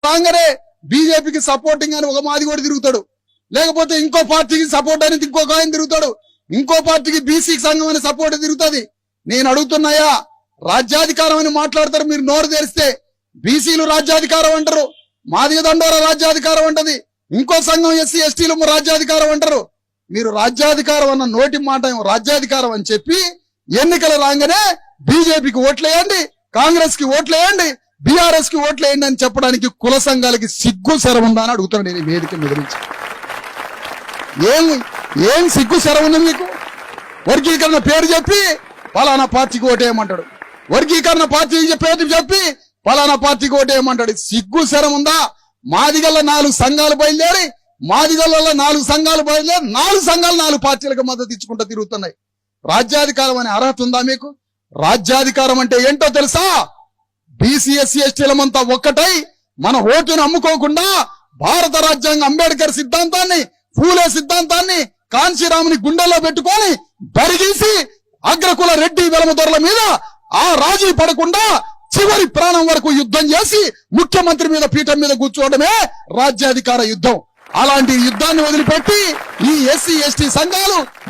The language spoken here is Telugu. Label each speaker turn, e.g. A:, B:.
A: కాంగరే బీజేపీకి సపోర్టింగ్ అని ఒక మాది కూడా తిరుగుతాడు, లేకపోతే ఇంకో పార్టీకి సపోర్ట్ అని ఇంకొక ఆయన తిరుగుతాడు, ఇంకో పార్టీకి బీసీకి సంఘం అని సపోర్ట్ తిరుగుతుంది. నేను అడుగుతున్నాయా, రాజ్యాధికారం అని మాట్లాడతారు మీరు నోరు తెరిస్తే. బీసీలు రాజ్యాధికారం అంటారు, మాదిగ దండోర రాజ్యాధికారం అంటది, ఇంకో సంఘం ఎస్సీ ఎస్టీలు రాజ్యాధికారం అంటారు. మీరు రాజ్యాధికారం అన్న నోటి మాట రాజ్యాధికారం అని చెప్పి ఎన్నికలు రాగానే బీజేపీకి ఓట్లేయండి, కాంగ్రెస్ కి ఓట్లేయండి, బీఆర్ఎస్ కి ఓట్లేయండి అని చెప్పడానికి కుల సంఘాలకి సిగ్గు శరం ఉందా అని అడుగుతాను నేను ఈ వేదిక మీద నుంచి. ఏం సిగ్గు శరం ఉంది మీకు? వర్గీకరణ పేరు చెప్పి పలానా పార్టీకి ఓటేయమంటాడు, వర్గీకరణ పార్టీ పేరు చెప్పి పలానా పార్టీకి ఓటేయమంటాడు. సిగ్గు శరం ఉందా? మాదిగల్ల 4 సంఘాలు బయలుదేరి, మాదిగల్ల 4 సంఘాలు బయలుదేరి 4 సంఘాలు 4 పార్టీలకు మద్దతు ఇచ్చుకుంటూ తిరుగుతున్నాయి. రాజ్యాధికారం అనే అర్హత ఉందా మీకు? రాజ్యాధికారం అంటే ఏంటో తెలుసా? బీసీ ఎస్సీ ఎస్టీలమంతా ఒక్కటై మన ఓటును అమ్ముకోకుండా భారత రాజ్యాంగ అంబేద్కర్ సిద్ధాంతాన్ని, ఫూలే సిద్ధాంతాన్ని కాంశీరాముని గుండెల్లో పెట్టుకొని బరిగీసి అగ్రకుల రెడ్డి వెలమదొరల మీద ఆ రాజీ పడకుండా చివరి ప్రాణం వరకు యుద్ధం చేసి ముఖ్యమంత్రి మీద పీఠం మీద కూర్చోవడమే రాజ్యాధికార యుద్ధం. అలాంటి యుద్ధాన్ని వదిలిపెట్టి ఈ ఎస్సీ ఎస్టీ సంఘాలు